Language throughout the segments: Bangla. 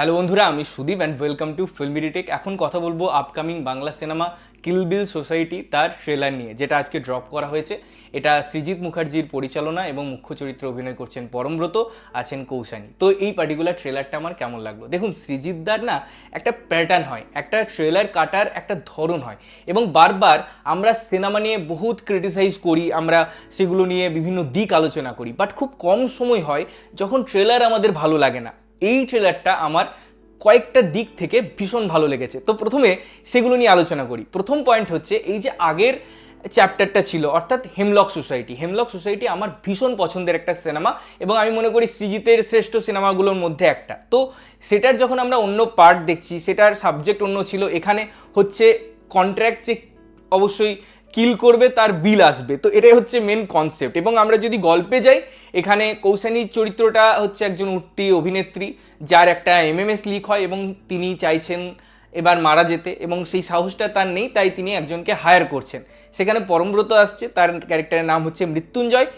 হ্যালো বন্ধুরা, আমি সুদীপ অ্যান্ড ওয়েলকাম টু ফিল্মিডিটেক। এখন কথা বলবো আপকামিং বাংলা সিনেমা কিল বিল সোসাইটি তার ট্রেলার নিয়ে, যেটা আজকে ড্রপ করা হয়েছে। এটা সৃজিত মুখার্জির পরিচালনা এবং মুখ্য চরিত্রে অভিনয় করছেন পরমব্রত, আছেন কৌশানী। তো এই পার্টিকুলার ট্রেলারটা আমার কেমন লাগলো? দেখুন, সৃজিতদার না একটা প্যাটার্ন হয়, একটা ট্রেলার কাটার একটা ধরন হয়, এবং বারবার আমরা সিনেমা নিয়ে বহুত ক্রিটিসাইজ করি, আমরা সেগুলো নিয়ে বিভিন্ন দিক আলোচনা করি, বাট খুব কম সময় হয় যখন ট্রেলার আমাদের ভালো লাগে না। এই ট্রেলারটা আমার কয়েকটা দিক থেকে ভীষণ ভালো লেগেছে। তো প্রথমে সেগুলো নিয়ে আলোচনা করি। প্রথম পয়েন্ট হচ্ছে, এই যে আগের চ্যাপ্টারটা ছিল, অর্থাৎ হেমলক সোসাইটি আমার ভীষণ পছন্দের একটা সিনেমা, এবং আমি মনে করি সৃজিতের শ্রেষ্ঠ সিনেমাগুলোর মধ্যে একটা। তো সেটার যখন আমরা অন্য পার্ট দেখছি, সেটার সাবজেক্ট অন্য ছিল। এখানে হচ্ছে কন্ট্রাক্ট যে অবশ্যই কিল করবে, তার বিল আসবে, তো এটাই হচ্ছে মেন কনসেপ্ট। এবং আমরা যদি গল্পে যাই, এখানে কৌশানীর চরিত্রটা হচ্ছে একজন উঠতি অভিনেত্রী, যার একটা এমএমএস লিক হয় এবং তিনি চাইছেন এবার মারা যেতে, এবং সেই সাহসটা তার নেই, তাই তিনি একজনকে হায়ার করছেন। সেখানে পরমব্রত আসছে, তার ক্যারেক্টারের নাম হচ্ছে মৃত্যুঞ্জয়।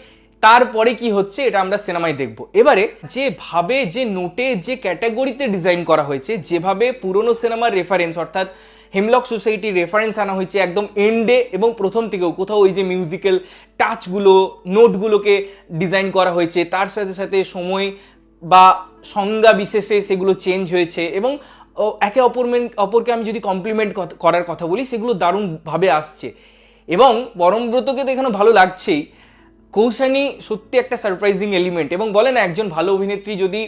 তারপরে কি হচ্ছে এটা আমরা সিনেমায় দেখব। এবারে যেভাবে, যে নোটে, যে ক্যাটাগরিতে ডিজাইন করা হয়েছে, যেভাবে পুরনো সিনেমার রেফারেন্স অর্থাৎ হেমলক সোসাইটির রেফারেন্স আনা হয়েছে একদম এন্ডে এবং প্রথম থেকেও, কোথাও ওই যে মিউজিক্যাল টাচগুলো, নোটগুলোকে ডিজাইন করা হয়েছে, তার সাথে সাথে সময় বা সংজ্ঞা বিশেষে সেগুলো চেঞ্জ হয়েছে, এবং একে অপরকে আমি যদি কমপ্লিমেন্ট করার কথা বলি, সেগুলো দারুণভাবে আসছে। এবং পরমব্রতকে তো এখানে ভালো লাগছেই। কৌশানী সত্যি একটা সারপ্রাইজিং এলিমেন্ট, এবং বলে না, একজন ভালো অভিনেত্রী যদি,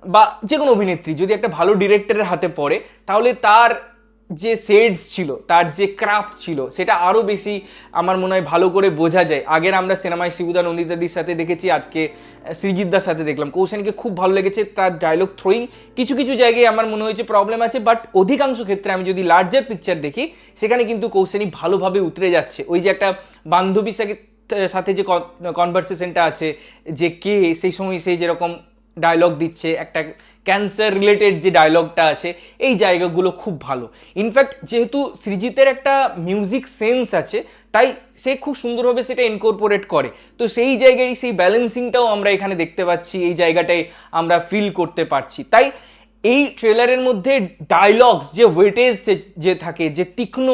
বা যে কোনো অভিনেত্রী যদি একটা ভালো ডিরেক্টরের হাতে পড়ে, তাহলে তার যে শেডস ছিল, তার যে ক্রাফট ছিল, সেটা আরও বেশি আমার মনে হয় ভালো করে বোঝা যায়। আগের আমরা সিনেমায় শিবুদা নন্দিতাদির সাথে দেখেছি, আজকে সৃজিতদার সাথে দেখলাম। কৌশানীকে খুব ভালো লেগেছে, তার ডায়লগ থ্রোয়িং কিছু কিছু জায়গায় আমার মনে হয়েছে প্রবলেম আছে, বাট অধিকাংশ ক্ষেত্রে আমি যদি লার্জার পিকচার দেখি, সেখানে কিন্তু কৌশানী ভালোভাবে উতরে যাচ্ছে। ওই যে একটা বান্ধবীর সাথে যে কনভারসেশনটা আছে, যে কে সেই সময় সেই যেরকম ডায়লগ দিচ্ছে, একটা ক্যান্সার রিলেটেড যে ডায়লগটা আছে, এই জায়গাগুলো খুব ভালো। ইনফ্যাক্ট যেহেতু সৃজিতের একটা মিউজিক সেন্স আছে, তাই সে খুব সুন্দরভাবে সেটা ইনকর্পোরেট করে। তো সেই জায়গায় সেই ব্যালেন্সিংটাও আমরা এখানে দেখতে পাচ্ছি, এই জায়গাটায় আমরা ফিল করতে পারছি। তাই এই ট্রেলারের মধ্যে ডায়লগস যে ওয়েটেজ যে থাকে, যে তীক্ষ্ণ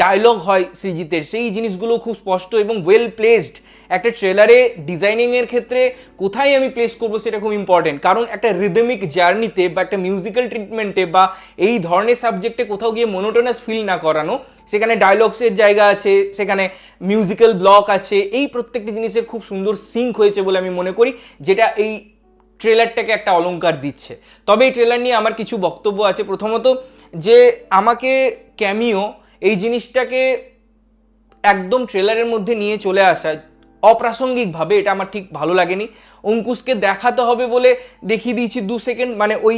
ডায়লগ হয় সৃজিতের, সেই জিনিসগুলো খুব স্পষ্ট এবং ওয়েল প্লেসড। একটা ট্রেলারে ডিজাইনিংয়ের ক্ষেত্রে কোথায় আমি প্লেস করবো সেটা খুব ইম্পর্টেন্ট, কারণ একটা রিদমিক জার্নিতে বা একটা মিউজিক্যাল ট্রিটমেন্টে বা এই ধরনের সাবজেক্টে কোথাও গিয়ে মোনোটোনাস ফিল না করানো, সেখানে ডায়লগসের জায়গা আছে, সেখানে মিউজিক্যাল ব্লক আছে, এই প্রত্যেকটি জিনিসের খুব সুন্দর সিঙ্ক হয়েছে বলে আমি মনে করি, যেটা এই ট্রেলারটাকে একটা অলংকার দিচ্ছে। তবে এই ট্রেলার নিয়ে আমার কিছু বক্তব্য আছে। প্রথমত, যে আমাকে ক্যামিও এই জিনিসটাকে একদম ট্রেলারের মধ্যে নিয়ে চলে আসা অপ্রাসঙ্গিকভাবে, এটা আমার ঠিক ভালো লাগেনি। অঙ্কুশকে দেখাতে হবে বলে দেখিয়ে দিয়েছি 2 সেকেন্ড, মানে ওই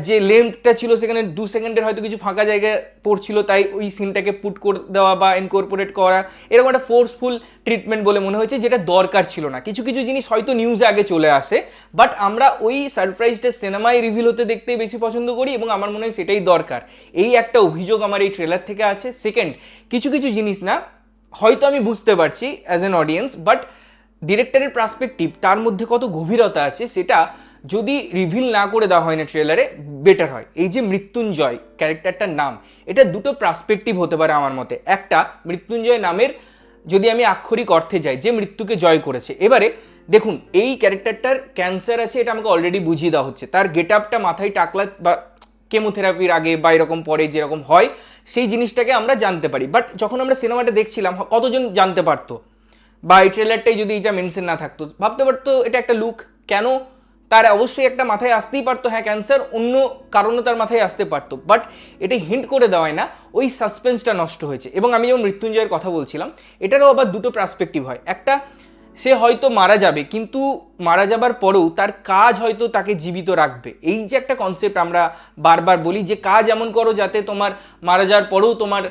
যে লেন্থটা ছিল সেখানে 2 সেকেন্ডের হয়তো কিছু ফাঁকা জায়গায় পড়ছিল, তাই ওই সিনটাকে পুট করে দেওয়া বা ইনকর্পোরেট করা, এরকম একটা ফোর্সফুল ট্রিটমেন্ট বলে মনে হয়েছে, যেটা দরকার ছিল না। কিছু কিছু জিনিস হয়তো নিউজে আগে চলে আসে, বাট আমরা ওই সারপ্রাইজটা সিনেমায় রিভিল হতে দেখতেই বেশি পছন্দ করি, এবং আমার মনে হয় সেটাই দরকার। এই একটা অভিযোগ আমার এই ট্রেলার থেকে আছে। সেকেন্ড, কিছু কিছু জিনিস না হয়তো আমি বুঝতে পারছি অ্যাজ অ্যান অডিয়েন্স, বাট ডিরেক্টরের পার্সপেক্টিভ, তার মধ্যে কত গভীরতা আছে, সেটা যদি রিভিল না করে দেওয়া হয় না ট্রেলারে, বেটার হয়। এই যে মৃত্যুঞ্জয় ক্যারেক্টারটার নাম, এটা দুটো পার্সপেক্টিভ হতে পারে আমার মতে। একটা, মৃত্যুঞ্জয় নামের যদি আমি আক্ষরিক অর্থে যাই, যে মৃত্যুকে জয় করেছে। এবারে দেখুন, এই ক্যারেক্টারটার ক্যান্সার আছে, এটা আমাকে অলরেডি বুঝিয়ে দেওয়া হচ্ছে। তার গেট আপটা, মাথায় টাকলা বা কেমোথেরাপির আগে বা এরকম পরে যেরকম হয়, সেই জিনিসটাকে আমরা জানতে পারি। বাট যখন আমরা সিনেমাটা দেখছিলাম, কতজন জানতে পারতো? বা এই ট্রেলারটাই যদি এটা মেনশন না থাকতো, ভাবতে পারতো এটা একটা লুক। কেন? তার অবশ্যই একটা মাথায় আসতেই পারতো, হ্যাঁ ক্যান্সার, অন্য কারণে তার মাথায় আসতে পারতো, বাট এটা হিন্ট করে দেওয়ায় না, ওই সাসপেন্সটা নষ্ট হয়েছে। এবং আমি যেমন মৃত্যুঞ্জয়ের কথা বলছিলাম, এটারও আবার দুটো পার্সপেক্টিভ হয়। একটা, সে হয়তো মারা যাবে, কিন্তু মারা যাবার পরেও তার কাজ হয়তো তাকে জীবিত রাখবে। এই যে একটা কনসেপ্ট আমরা বারবার বলি, যে কাজ এমন করো যাতে তোমার মারা যাওয়ার পরেও তোমার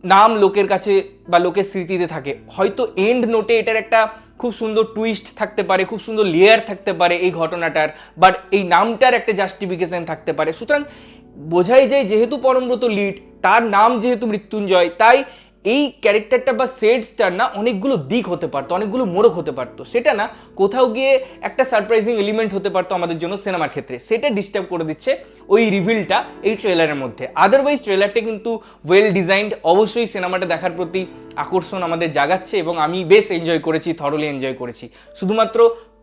নাম লোকের কাছে বা লোকের স্মৃতিতে থাকে। হয়তো এন্ড নোটে এটার একটা খুব সুন্দর টুইস্ট থাকতে পারে, খুব সুন্দর লেয়ার থাকতে পারে এই ঘটনাটার, বাট এই নামটার একটা জাস্টিফিকেশন থাকতে পারে। সুতরাং বোঝাই যায়, যেহেতু পরমব্রত লিড, তার নাম যেহেতু মৃত্যুঞ্জয়, তাই এই ক্যারেক্টারটা বা সেডসটার না অনেকগুলো দিক হতে পারতো, অনেকগুলো মোড়ক হতে পারতো, সেটা না কোথাও গিয়ে একটা সারপ্রাইজিং এলিমেন্ট হতে পারতো আমাদের জন্য সিনেমার ক্ষেত্রে, সেটা ডিস্টার্ব করে দিচ্ছে ওই রিভিলটা এই ট্রেলারের মধ্যে। আদারওয়াইজ ট্রেলারটা কিন্তু ওয়েল ডিজাইনড, অবশ্যই সিনেমাটা দেখার প্রতি আকর্ষণ আমাদের জাগাচ্ছে এবং আমি বেশ এনজয় করেছি, থরলি এনজয় করেছি। শুধুমাত্র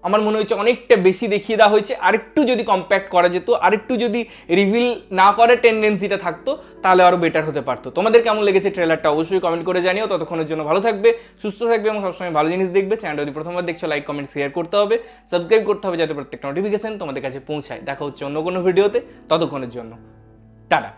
আমার মনে হয়েছে অনেকটা বেশি দেখিয়ে দেওয়া হয়েছে, আরেকটু যদি কম্প্যাক্ট করা যেত, আরেকটু যদি রিভিল না করার টেন্ডেন্সিটা থাকতো তাহলে আরও বেটার হতে পারতো। তোমাদের কেমন লেগেছে ট্রেলারটা অবশ্যই কমেন্ট করে জানিও। ততক্ষণের জন্য ভালো থাকবে, সুস্থ থাকবে এবং সবসময় ভালো জিনিস দেখবে। চ্যানেলটা যদি প্রথমবার দেখছো লাইক কমেন্ট শেয়ার করতে হবে, সাবস্ক্রাইব করতে হবে যাতে প্রত্যেকটা নোটিফিকেশন তোমাদের কাছে পৌঁছায়। দেখা হচ্ছে অন্য কোনো ভিডিওতে, ততক্ষণের জন্য টাটা।